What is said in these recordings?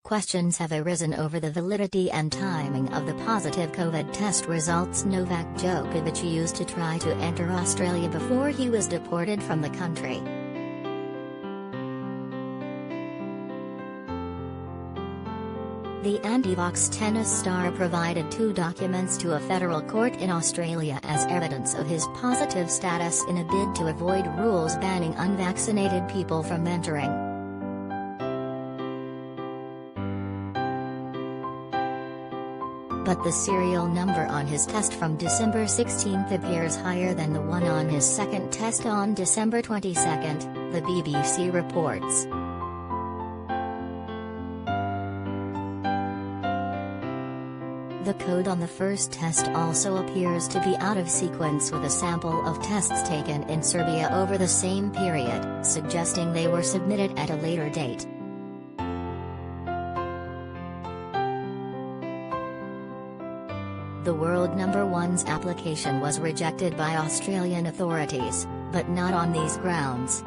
Questions have arisen over the validity and timing of the positive COVID test results Novak Djokovic used to try to enter Australia before he was deported from the country. The antivaxx tennis star provided 2 documents to a federal court in Australia as evidence of his positive status in a bid to avoid rules banning unvaccinated people from entering. But the serial number on his test from December 16 appears higher than the one on his second test on December 22, the BBC reports. The code on the first test also appears to be out of sequence with a sample of tests taken in Serbia over the same period, suggesting they were submitted at a later date. The world number one's application was rejected by Australian authorities, but not on these grounds.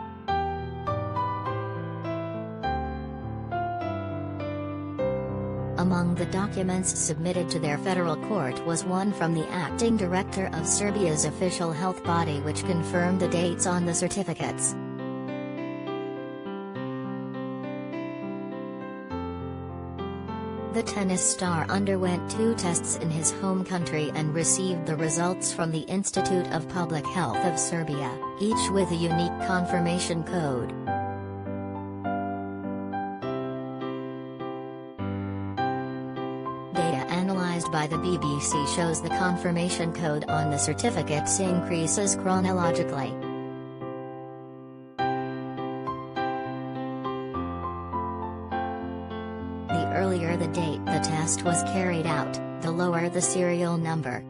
Among the documents submitted to their federal court was one from the acting director of Serbia's official health body which confirmed the dates on the certificates. The tennis star underwent 2 tests in his home country and received the results from the Institute of Public Health of Serbia, each with a unique confirmation code. Data analyzed by the BBC shows the confirmation code on the certificates increases chronologically. The earlier the date the test was carried out, the lower the serial number.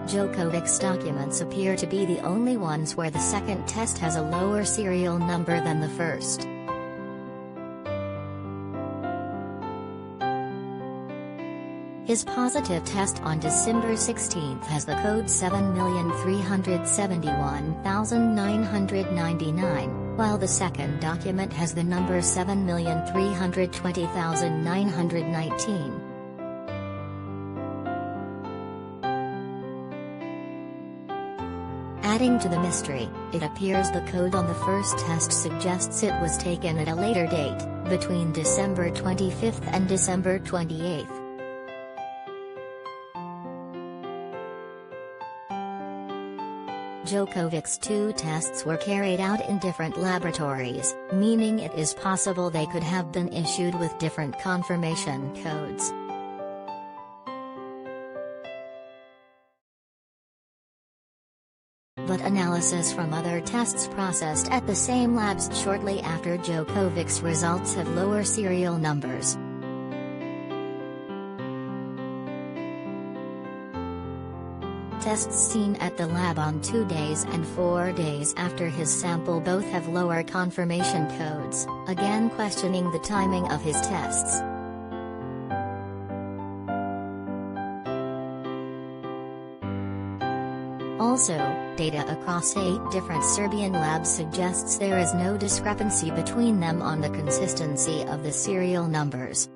Djokovic's documents appear to be the only ones where the second test has a lower serial number than the first. His positive test on December 16 has the code 7,371,999, while the second document has the number 7,320,919. Adding to the mystery, it appears the code on the first test suggests it was taken at a later date, between December 25 and December 28. Djokovic's 2 tests were carried out in different laboratories, meaning it is possible they could have been issued with different confirmation codes. But analysis from other tests processed at the same labs shortly after Djokovic's results have lower serial numbers. Tests seen at the lab on 2 days and 4 days after his sample both have lower confirmation codes, again questioning the timing of his tests. Also, data across 8 different Serbian labs suggests there is no discrepancy between them on the consistency of the serial numbers.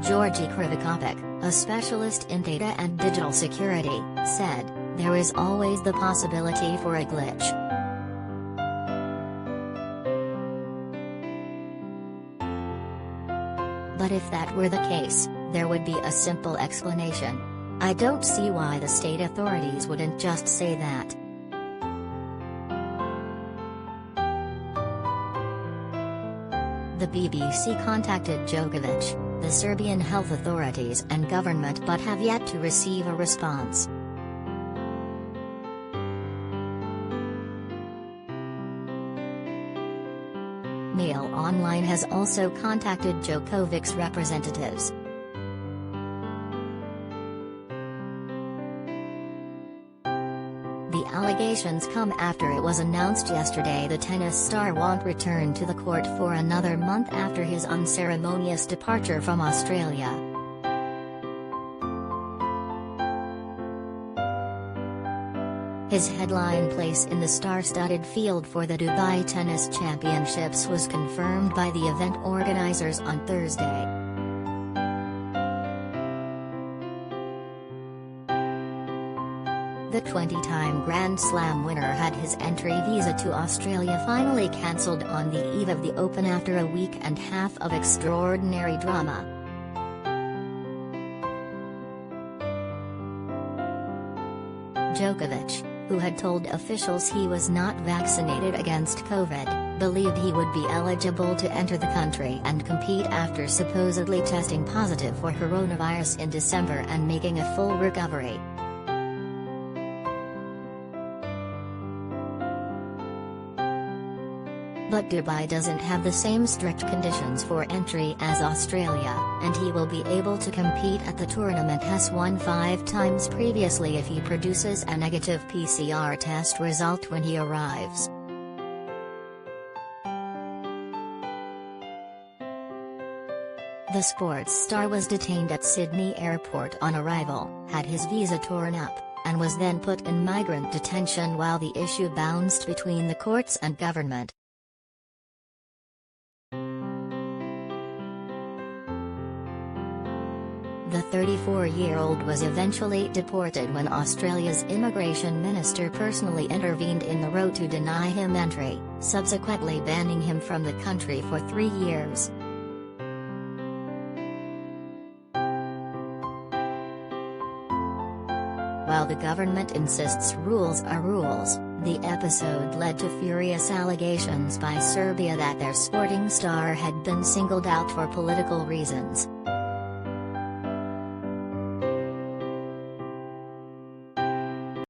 Georgi Krivikovic, a specialist in data and digital security, said, "There is always the possibility for a glitch. But if that were the case, there would be a simple explanation. I don't see why the state authorities wouldn't just say that." The BBC contacted Djokovic, the Serbian health authorities and government but have yet to receive a response. Mail Online has also contacted Djokovic's representatives. The allegations come after it was announced yesterday the tennis star won't return to the court for another month after his unceremonious departure from Australia. His headline place in the star-studded field for the Dubai Tennis Championships was confirmed by the event organizers on Thursday. The 20-time Grand Slam winner had his entry visa to Australia finally cancelled on the eve of the Open after a week and a half of extraordinary drama. Djokovic, who had told officials he was not vaccinated against COVID, believed he would be eligible to enter the country and compete after supposedly testing positive for coronavirus in December and making a full recovery. But Dubai doesn't have the same strict conditions for entry as Australia, and he will be able to compete at the tournament as won 5 times previously if he produces a negative PCR test result when he arrives. The sports star was detained at Sydney Airport on arrival, had his visa torn up, and was then put in migrant detention while the issue bounced between the courts and government. The 34-year-old was eventually deported when Australia's immigration minister personally intervened in the row to deny him entry, subsequently banning him from the country for 3 years. While the government insists rules are rules, the episode led to furious allegations by Serbia that their sporting star had been singled out for political reasons.